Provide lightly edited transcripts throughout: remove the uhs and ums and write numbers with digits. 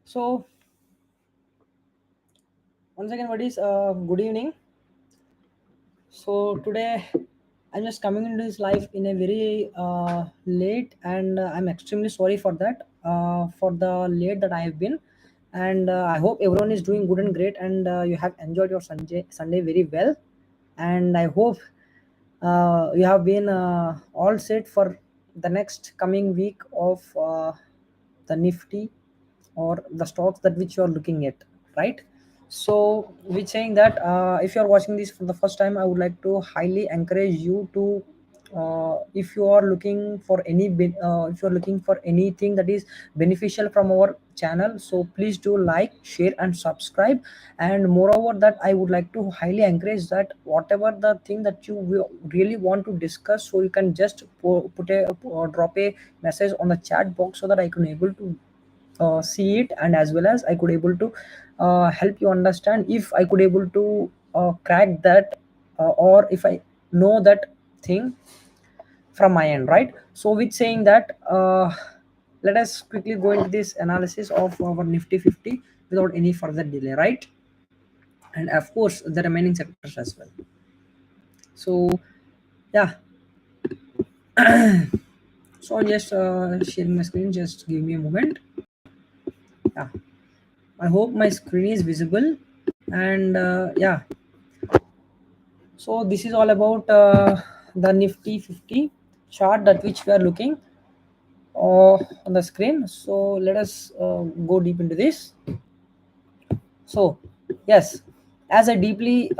So once again, buddies, good evening. So today I'm just coming into this life in a very late, and I'm extremely sorry for that, for the late that I have been. And I hope everyone is doing good and great, and you have enjoyed your Sunday very well. And I hope you have been all set for the next coming week of the Nifty or the stocks that which you are looking at, right? So with saying that, if you are watching this for the first time, I would like to highly encourage you to, if you are looking for if you are looking for anything that is beneficial from our channel, so please do like, share, and subscribe. And moreover, that I would like to highly encourage that whatever the thing that you really want to discuss, so you can just put a or drop a message on the chat box so that I can able to see it, and as well as I could able to help you understand if I could able to crack that, or if I know that thing from my end, right? So with saying that, let us quickly go into this analysis of our Nifty 50 without any further delay, right? And of course the remaining sectors as well. So yeah, so I'm just sharing my screen, just give me a moment. Yeah, I hope my screen is visible. And yeah, so this is all about the Nifty 50 chart that which we are looking on the screen. So let us go deep into this. So yes, as I deeply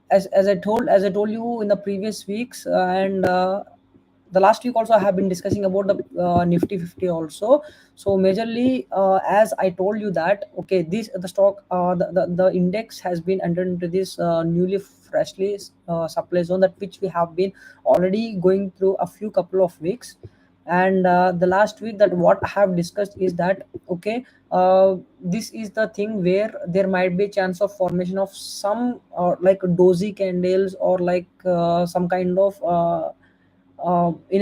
as I told you in the previous weeks, and the last week also I have been discussing about the Nifty 50 also. So majorly, as I told you that, okay, this the stock, the index has been entered into this newly freshly supply zone, that which we have been already going through a few couple of weeks. And the last week, that what I have discussed is that, okay, this is the thing where there might be a chance of formation of some like dozy candles, or like some kind of in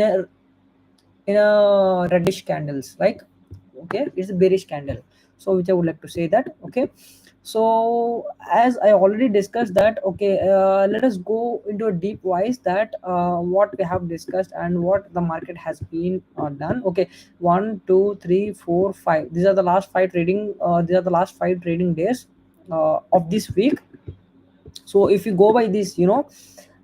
a reddish candles, like, okay, it's a bearish candle. So which I would like to say that, okay. So as I already discussed that, okay, let us go into a deep wise that what we have discussed and what the market has been done. Okay, 1 2 3 4 5, these are the last five trading days of this week. So if you go by this,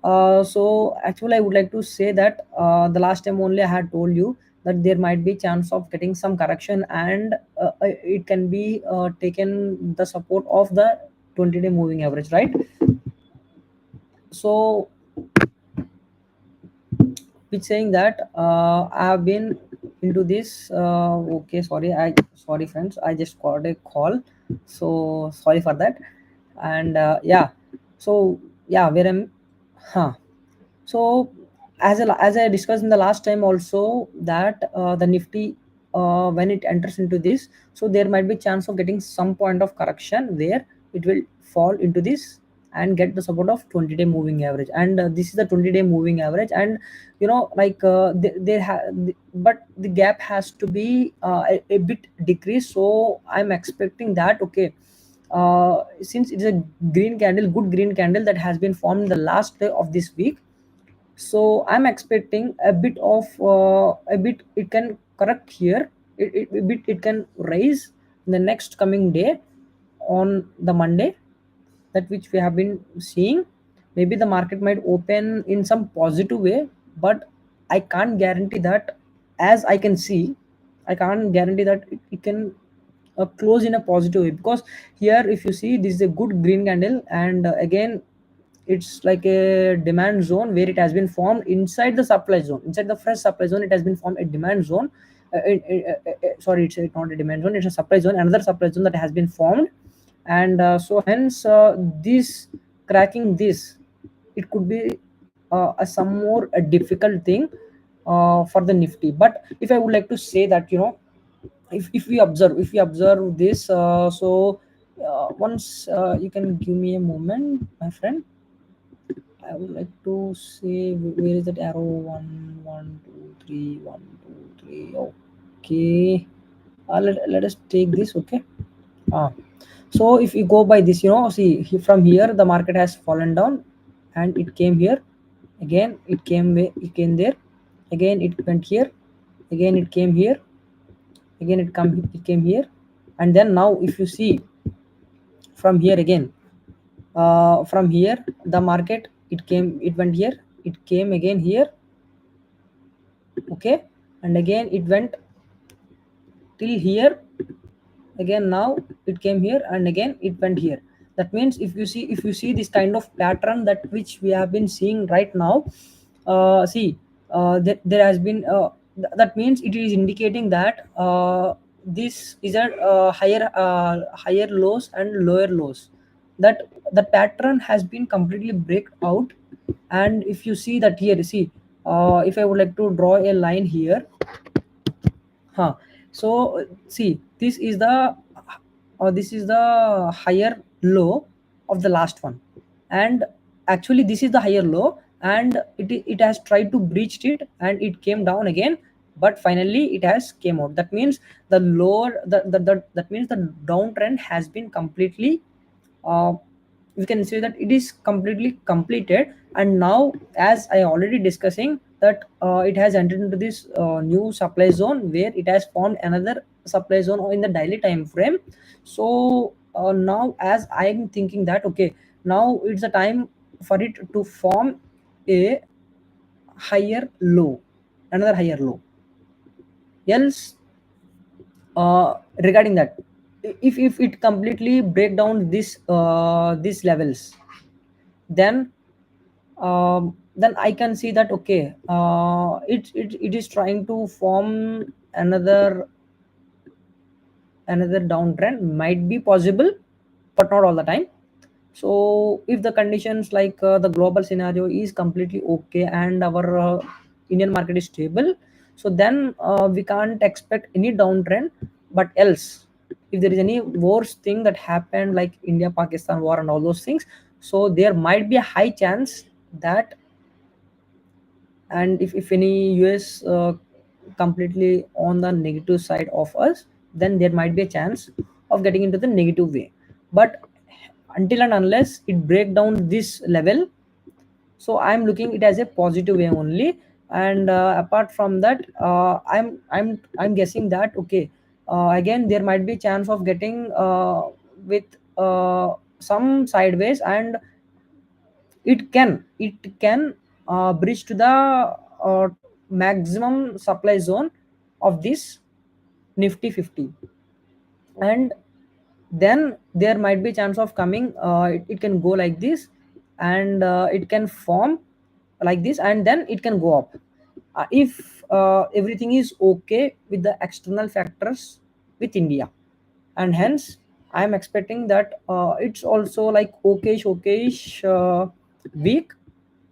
so actually I would like to say that the last time only I had told you that there might be chance of getting some correction, and it can be taken the support of the 20-day moving average, right? So with saying that, I have been into this, okay, sorry friends, I just got a call, so sorry for that. And yeah, so yeah, where I'm, huh. So as I discussed in the last time also, that the Nifty, when it enters into this, so there might be chance of getting some point of correction where it will fall into this and get the support of 20-day moving average. And this is the 20-day moving average. And like but the gap has to be a bit decreased. So I'm expecting that, okay, since it is a green candle, good green candle that has been formed the last day of this week, so I'm expecting a bit it can correct here, it can rise in the next coming day, on the Monday, that which we have been seeing. Maybe the market might open in some positive way, but I can't guarantee that. As I can see, I can't guarantee that it can close in a positive way, because here if you see, this is a good green candle, and again it's like a demand zone where it has been formed inside the supply zone, inside the fresh supply zone. It has been formed a demand zone, sorry, it's not a demand zone, it's a supply zone, another supply zone that has been formed. And so hence, this cracking this, it could be a some more a difficult thing for the Nifty. But if I would like to say that, if we observe this, so once you can give me a moment, my friend. I would like to say, where is that arrow? One, one, two, three, one, two, three. Okay. Let us take this. Okay. uh, so if you go by this, see, from here the market has fallen down and it came here again, it came there, again it went here, again it came here, again it came here, and then now if you see from here again, from here the market, it went here, it came again here, okay, and again it went till here, again now it came here, and again it went here. That means if you see this kind of pattern that which we have been seeing right now, see, there has been that means it is indicating that this is a higher lows and lower lows, that the pattern has been completely break out. And if you see that here, see, if I would like to draw a line here, huh, so see, this is the higher low of the last one, and actually this is the higher low, and it has tried to breach it and it came down again, but finally it has came out. That means the lower that means the downtrend has been completely, uh, we can say that it is completely completed. And now, as I already discussing that, it has entered into this new supply zone where it has formed another supply zone in the daily time frame. So now as I am thinking that, okay, now it's the time for it to form a higher low, another higher low. Else, regarding that, if it completely break down this these levels, then then I can see that, okay, it is trying to form another downtrend, might be possible, but not all the time. So if the conditions like the global scenario is completely okay and our Indian market is stable, so then we can't expect any downtrend. But else, if there is any worse thing that happened like India Pakistan war and all those things, so there might be a high chance that, and if any US completely on the negative side of us, then there might be a chance of getting into the negative way. But until and unless it break down this level, so I'm looking it as a positive way only. And apart from that, I'm guessing that, okay, again there might be chance of getting with some sideways, and it can bridge to the maximum supply zone of this nifty 50. And then there might be chance of coming, it can go like this, and it can form like this, and then it can go up, if everything is okay with the external factors with India. And hence I am expecting that it's also like okayish week.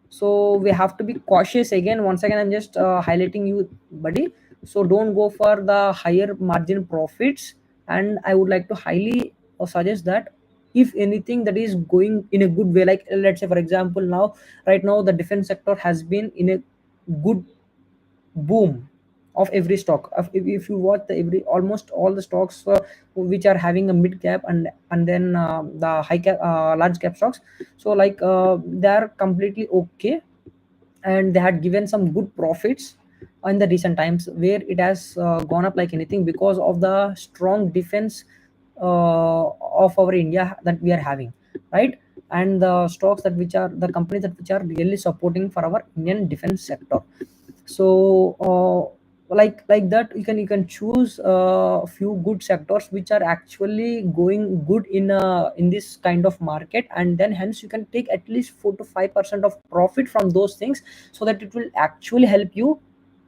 So we have to be cautious. Again, once again, I'm just highlighting you, buddy. So don't go for the higher margin profits. And I would like to highly suggest that if anything that is going in a good way, like let's say for example, now right now the defense sector has been in a good boom of every stock. If you watch the every almost all the stocks which are having a mid cap and then the high cap, large cap stocks, so like they are completely okay, and they had given some good profits in the recent times where it has gone up like anything because of the strong defense of our India that we are having, right? And the stocks that which are the companies that which are really supporting for our Indian defense sector. So like that, you can choose a few good sectors which are actually going good in this kind of market, and then hence you can take at least 4 to 5% of profit from those things, so that it will actually help you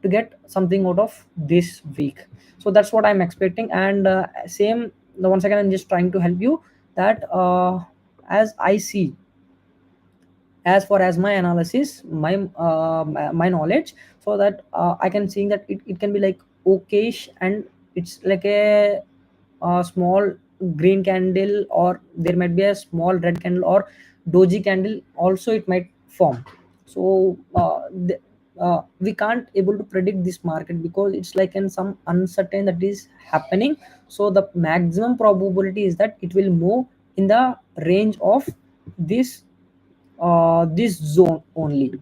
to get something out of this week. So that's what I'm expecting. And same, once again I'm just trying to help you that as I see, as far as my analysis, my knowledge, so that I can see that it can be like okayish, and it's like a small green candle, or there might be a small red candle or doji candle also it might form. So we can't able to predict this market because it's like in some uncertain that is happening. So the maximum probability is that it will move in the range of this this zone only.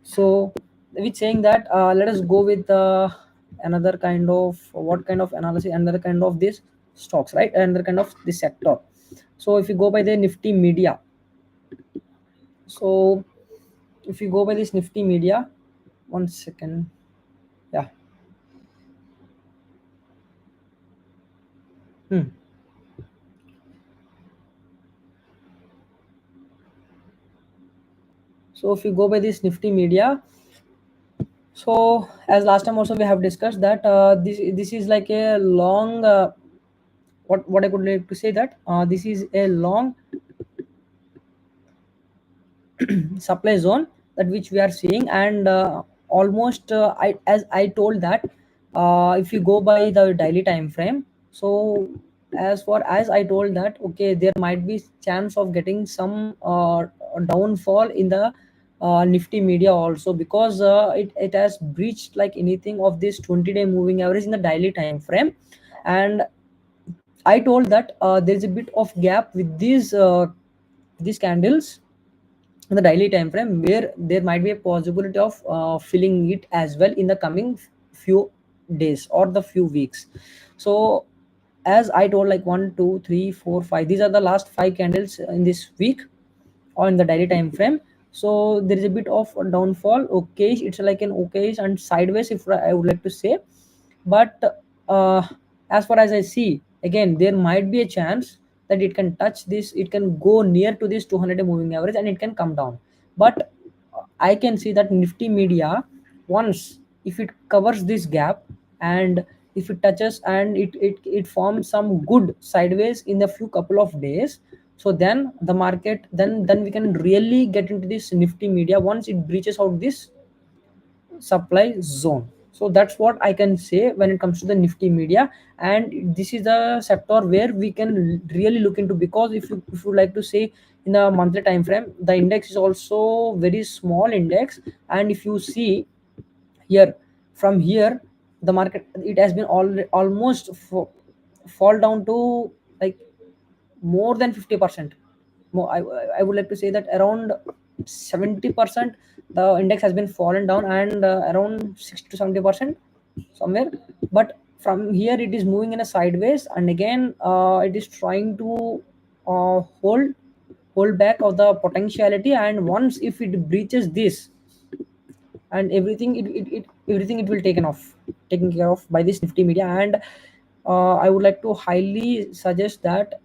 So with saying that, let us go with another kind of what kind of analysis, another kind of this stocks, right? Another kind of this sector. So if you go by the nifty media, so if you go by this nifty media, one second, yeah. Hmm. So if you go by this nifty media, so as last time also we have discussed that this is like a long what I could like to say that this is a long supply zone that which we are seeing. And almost as I told that if you go by the daily time frame, so as far as I told that okay, there might be chance of getting some downfall in the nifty media also, because it has breached like anything of this 20-day moving average in the daily time frame. And I told that there is a bit of gap with these candles in the daily time frame, where there might be a possibility of filling it as well in the coming few days or the few weeks. So as I told, like 1 2 3 4 5, these are the last 5 candles in this week or in the daily time frame. So there is a bit of a downfall. Okay, it's like an okay and sideways, if I would like to say. But uh, as far as I see, again there might be a chance that it can touch this, it can go near to this 200 moving average and it can come down. But I can see that nifty media, once if it covers this gap, and if it touches and it forms some good sideways in the few couple of days, so then the market, then we can really get into this nifty media once it breaches out this supply zone. So that's what I can say when it comes to the nifty media. And this is the sector where we can really look into, because if you like to say in a monthly time frame, the index is also very small index. And if you see here, from here, the market, it has been almost fall down to like more than 50%. More, I would like to say that around 70% the index has been fallen down, and around 60 to 70% somewhere. But from here it is moving in a sideways, and again it is trying to hold back of the potentiality. And once if it breaches this, and everything it will taken care of by this nifty media. And I would like to highly suggest that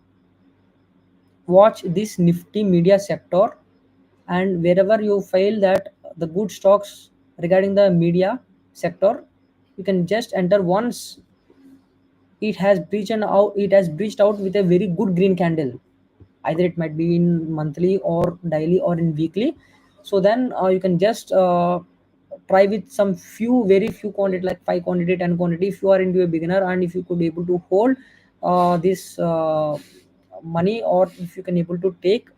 watch this nifty media sector. And wherever you feel that the good stocks regarding the media sector, you can just enter once it has breached out with a very good green candle. Either it might be in monthly or daily or in weekly. So then you can just try with some few, very few quantity, like 5 quantity, 10 quantity, if you are into a beginner, and if you could be able to hold this money, or if you can able to take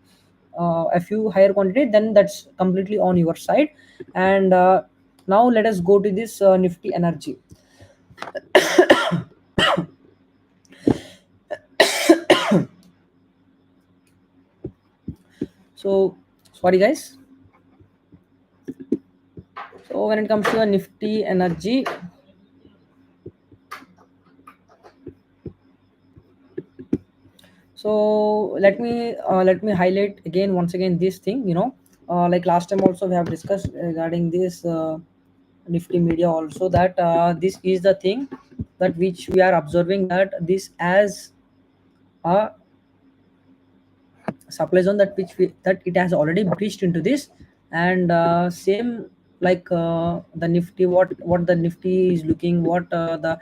a few higher quantity, then that's completely on your side. And now let us go to this nifty energy. So sorry guys. So when it comes to a nifty energy, so let me highlight again once again this thing, like last time also we have discussed regarding this nifty media also, that this is the thing that which we are observing, that this as a supply zone that that it has already breached into this. And same like the nifty, what the nifty is looking, what the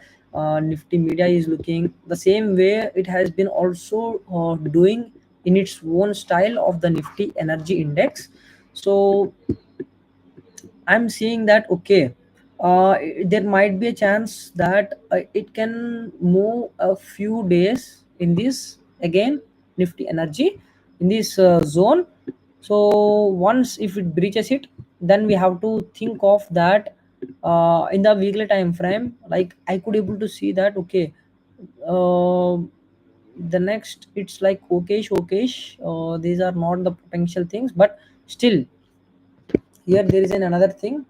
nifty media is looking, the same way it has been also doing in its own style of the nifty energy index. So I'm seeing that okay, there might be a chance that it can move a few days in this again nifty energy in this zone. So once if it breaches it, then we have to think of that in the weekly time frame. Like I could able to see that, okay, uh, the next it's like okayish. These are not the potential things, but still here there is another thing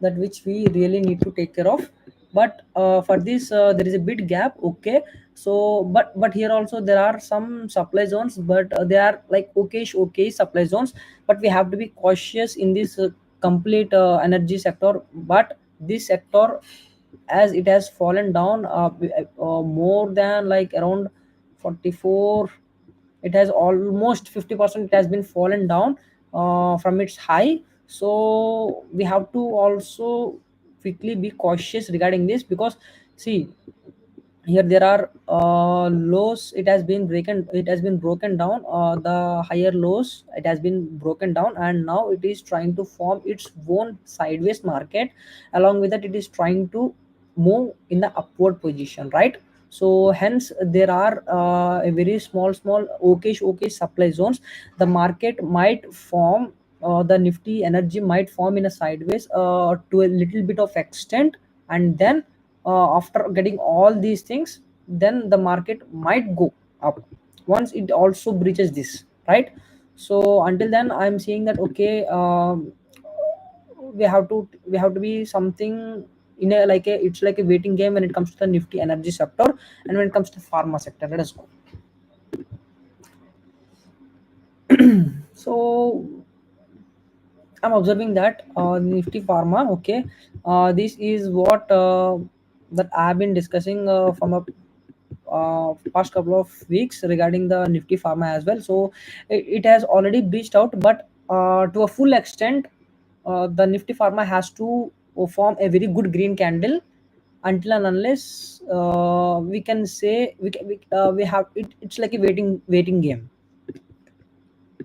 that which we really need to take care of. But for this there is a bit gap, okay. So but here also there are some supply zones, but they are like okay supply zones. But we have to be cautious in this complete energy sector. But this sector, as it has fallen down more than like around 44, it has almost 50% it has been fallen down from its high. So we have to also quickly be cautious regarding this, because see, here there are lows, it has been broken down, the higher lows it has been broken down, and now it is trying to form its own sideways market. Along with that, it is trying to move in the upward position, right? So hence there are a very small okay supply zones. The market might form, the nifty energy might form in a sideways to a little bit of extent, and then after getting all these things, then the market might go up once it also breaches this, right? So until then I'm seeing that, okay, we have to be something in a like a, it's like a waiting game when it comes to the nifty energy sector. And when it comes to pharma sector, let us go. So I'm observing that nifty pharma, okay, this is what that I've been discussing from a past couple of weeks regarding the nifty pharma as well. So it has already breached out, but to a full extent, the nifty pharma has to form a very good green candle, until and unless we can say we have it, it's like a waiting game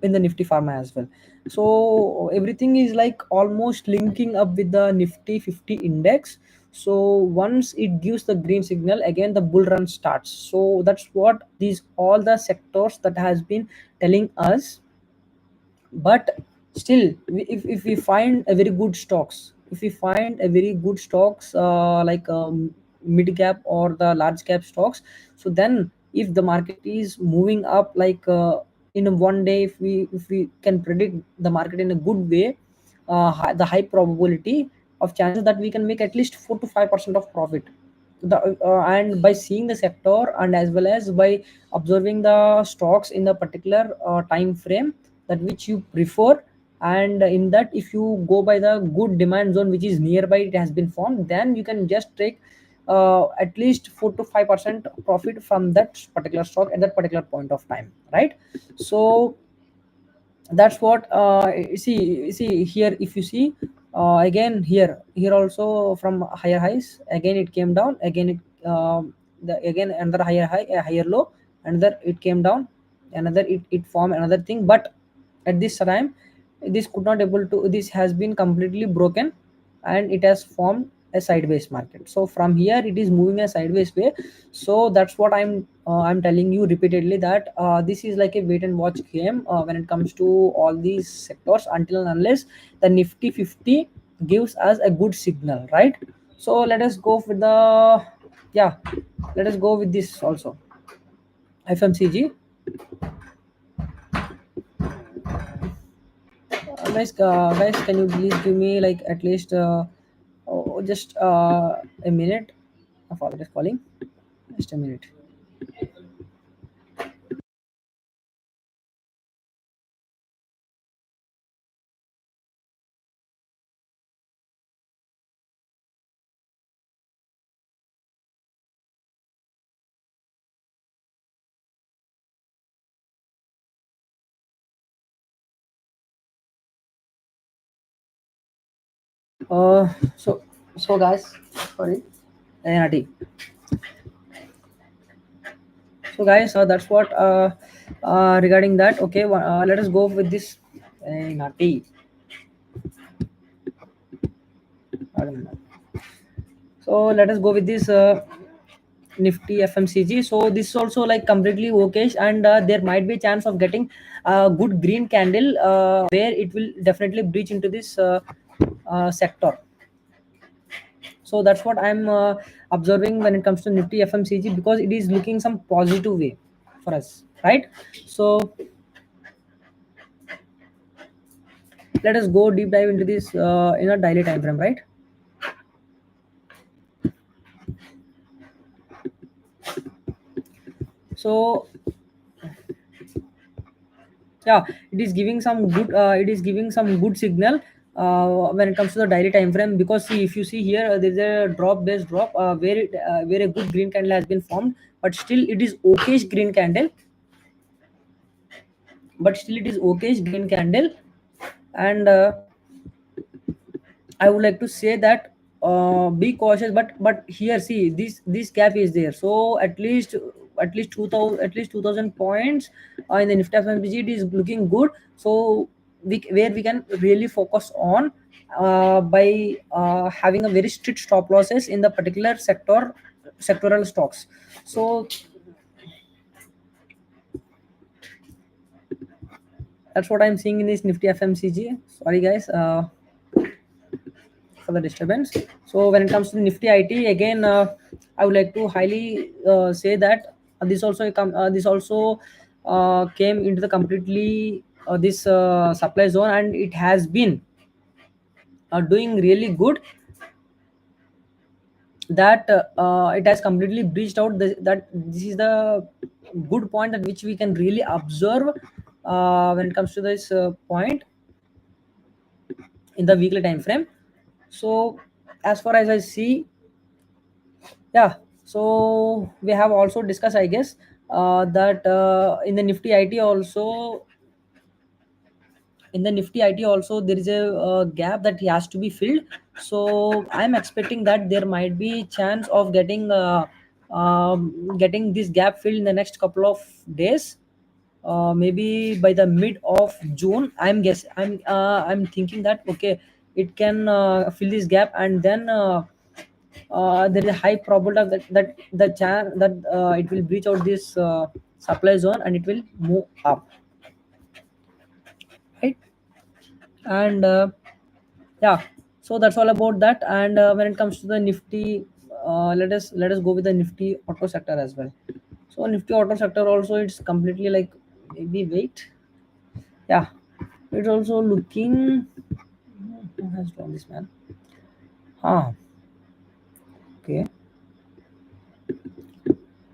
in the nifty pharma as well. So everything is like almost linking up with the nifty 50 index. So once it gives the green signal, again the bull run starts. So that's what these all the sectors that has been telling us. But still, if we find a very good stocks, if we find a very good stocks like mid cap or the large cap stocks, so then if the market is moving up like in a one day, if we can predict the market in a good way, the high probability of chances that we can make at least 4 to 5% of profit. And by seeing the sector, and as well as by observing the stocks in the particular time frame that which you prefer, and in that if you go by the good demand zone which is nearby it has been formed, then you can just take at least 4 to 5% profit from that particular stock at that particular point of time, right? So that's what see here. If you see again here also from higher highs, again it came down, again again another higher high, a higher low, another it came down, another it formed another thing. But at this time, this could not able to, this has been completely broken, and it has formed a sideways market. So from here it is moving a sideways way. So that's what I'm telling you repeatedly, that this is like a wait and watch game when it comes to all these sectors, until and unless the nifty 50 gives us a good signal, right? So let us go with the, yeah, let us go with this also, fmcg. Guys, can you please give me like at least just a minute. My father is calling. Just a minute. So guys, sorry, NRT. So guys, that's what regarding that. Okay, let us go with this NRT. So let us go with this nifty fmcg. So this is also like completely okay, and there might be a chance of getting a good green candle where it will definitely breach into this sector. So that's what I'm observing when it comes to nifty fmcg, because it is looking some positive way for us, right? So let us go deep dive into this in a daily time frame, right? So yeah, it is giving some good signal when it comes to the daily time frame, because see, if you see here, there is a drop based drop where a good green candle has been formed, but still it is okayish green candle, green candle. And I would like to say that be cautious, but here see, this gap is there, so at least 2000 points in the nifty fmcg, it is looking good. So where we can really focus on by having a very strict stop losses in the particular sectoral stocks. So that's what I'm seeing in this nifty fmcg. Sorry guys, for the disturbance. So when it comes to nifty it again, I would like to highly say that this also came into the completely this supply zone, and it has been doing really good, that it has completely breached out that this is the good point at which we can really observe when it comes to this point in the weekly time frame. So as far as I see, yeah, so we have also discussed, I guess, that in the nifty it also, there is a gap that has to be filled. So I'm expecting that there might be chance of getting this gap filled in the next couple of days, maybe by the mid of June. I'm thinking that okay, it can fill this gap, and then there is a high probability that the chance that it will breach out this supply zone, and it will move up, right? And yeah, so that's all about that. And when it comes to the nifty, let us go with the nifty auto sector as well. So nifty auto sector also, it's completely like, maybe wait, yeah, it's also looking, who has done this, man? Okay.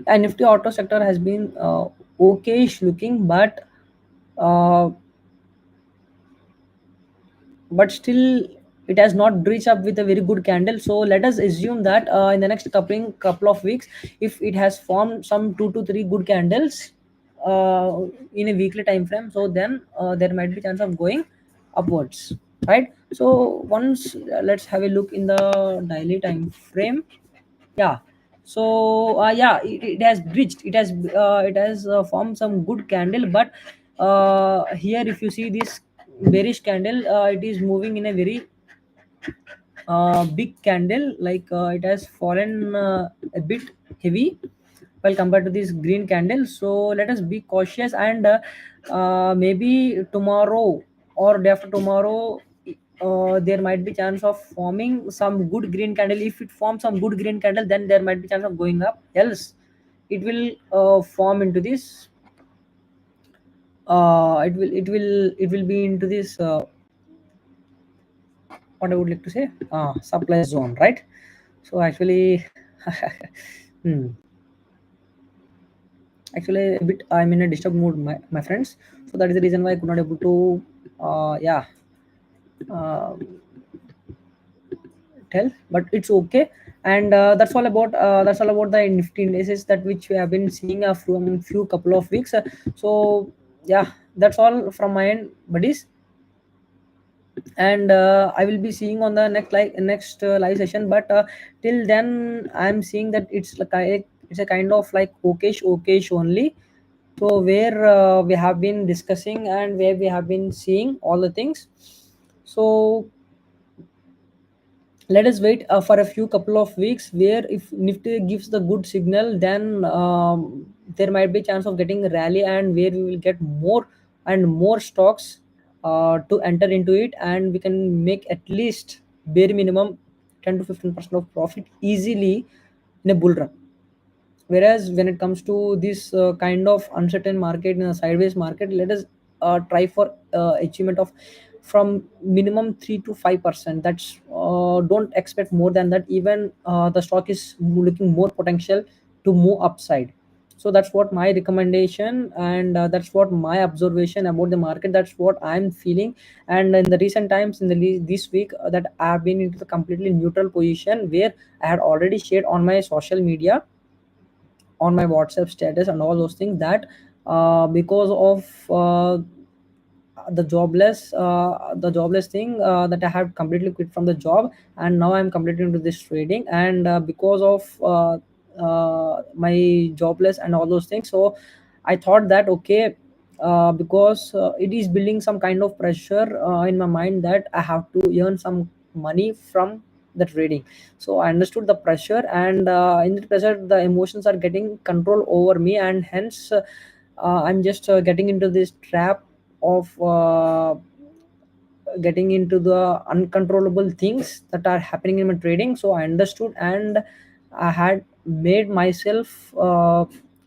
And nifty auto sector has been okayish looking, uh, but still it has not breached up with a very good candle. So let us assume that in the next couple of weeks, if it has formed some 2 to 3 good candles uh, in a weekly time frame, so then there might be chance of going upwards, right? So once let's have a look in the daily time frame. Yeah, so yeah, it has breached, it has formed some good candle, but here if you see this bearish candle, it is moving in a very big candle, like it has fallen a bit heavy while compared to this green candle. So let us be cautious, and maybe tomorrow or day after tomorrow, there might be chance of forming some good green candle. If it forms some good green candle, then there might be chance of going up, else it will form into this it will be into this what I would like to say, supply zone, right? So actually, hmm, actually a bit I'm in a disturb mood, my friends. So that is the reason why I could not able to yeah, uh, tell, but it's okay. And that's all about the nifty indices that which we have been seeing from few couple of weeks. So yeah, that's all from my end, buddies. And I will be seeing on the next live session, but till then I'm seeing that it's a kind of like okayish only. So where we have been discussing and where we have been seeing all the things. So let us wait for a few couple of weeks, where if nifty gives the good signal, then there might be chance of getting a rally, and where we will get more and more stocks to enter into it, and we can make at least bare minimum 10 to 15% of profit easily in a bull run. Whereas when it comes to this kind of uncertain market, in a sideways market, let us try for achievement of from minimum 3 to 5%. That's don't expect more than that. Even the stock is looking more potential to move upside. So that's what my recommendation, and that's what my observation about the market. That's what I'm feeling. And in the recent times, in the this week, that I've been into the completely neutral position, where I had already shared on my social media, on my WhatsApp status and all those things, that because of the jobless thing, that I have completely quit from the job, and now I'm completely into this trading. And because of my jobless and all those things, so I thought that okay, because it is building some kind of pressure in my mind that I have to earn some money from the trading. So I understood the pressure, and in the pressure the emotions are getting control over me, and hence I'm just getting into this trap of getting into the uncontrollable things that are happening in my trading. So I understood, and I had made myself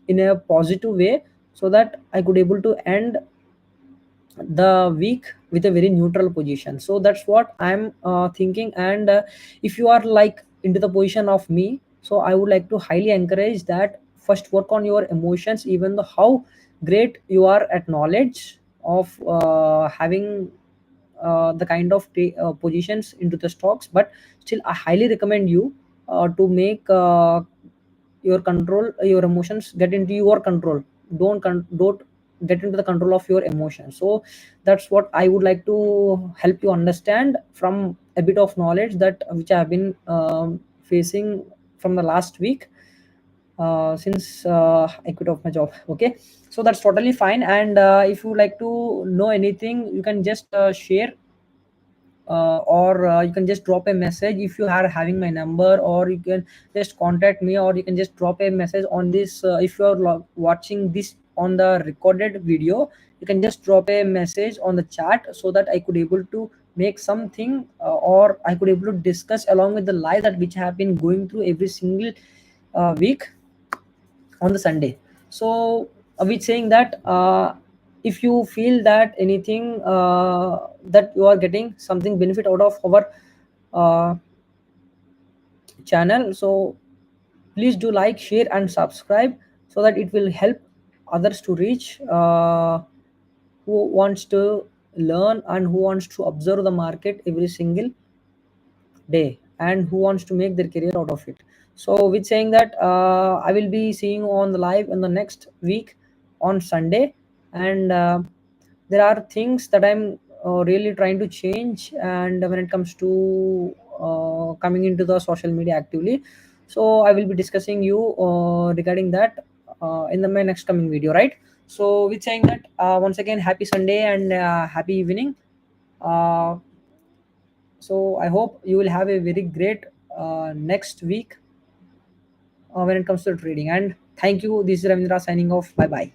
in a positive way, so that I could able to end the week with a very neutral position. So that's what I'm thinking. And if you are like into the position of me, so I would like to highly encourage that first work on your emotions. Even though how great you are at knowledge of having the kind of positions into the stocks, but still I highly recommend you to make your control, your emotions get into your control. Don't get into the control of your emotions. So that's what I would like to help you understand from a bit of knowledge that which I have been facing from the last week, since I quit off my job. Okay, so that's totally fine. And if you like to know anything, you can just share, or you can just drop a message if you are having my number, or you can just contact me, or you can just drop a message on this. If you are watching this on the recorded video, you can just drop a message on the chat, so that I could able to make something, or I could able to discuss along with the live that which I have been going through every single week on the Sunday. So with saying that, if you feel that anything, that you are getting something benefit out of our uh, channel, so please do like, share, and subscribe, so that it will help others to reach, who wants to learn and who wants to observe the market every single day, and who wants to make their career out of it. So with saying that, I will be seeing you on the live in the next week on Sunday. And there are things that I'm really trying to change, and when it comes to coming into the social media actively, so I will be discussing you regarding that in the my next coming video, right? So with saying that, once again, happy Sunday, and happy evening. uh, so I hope you will have a very great next week when it comes to trading. And thank you. This is Ravindra signing off. Bye bye.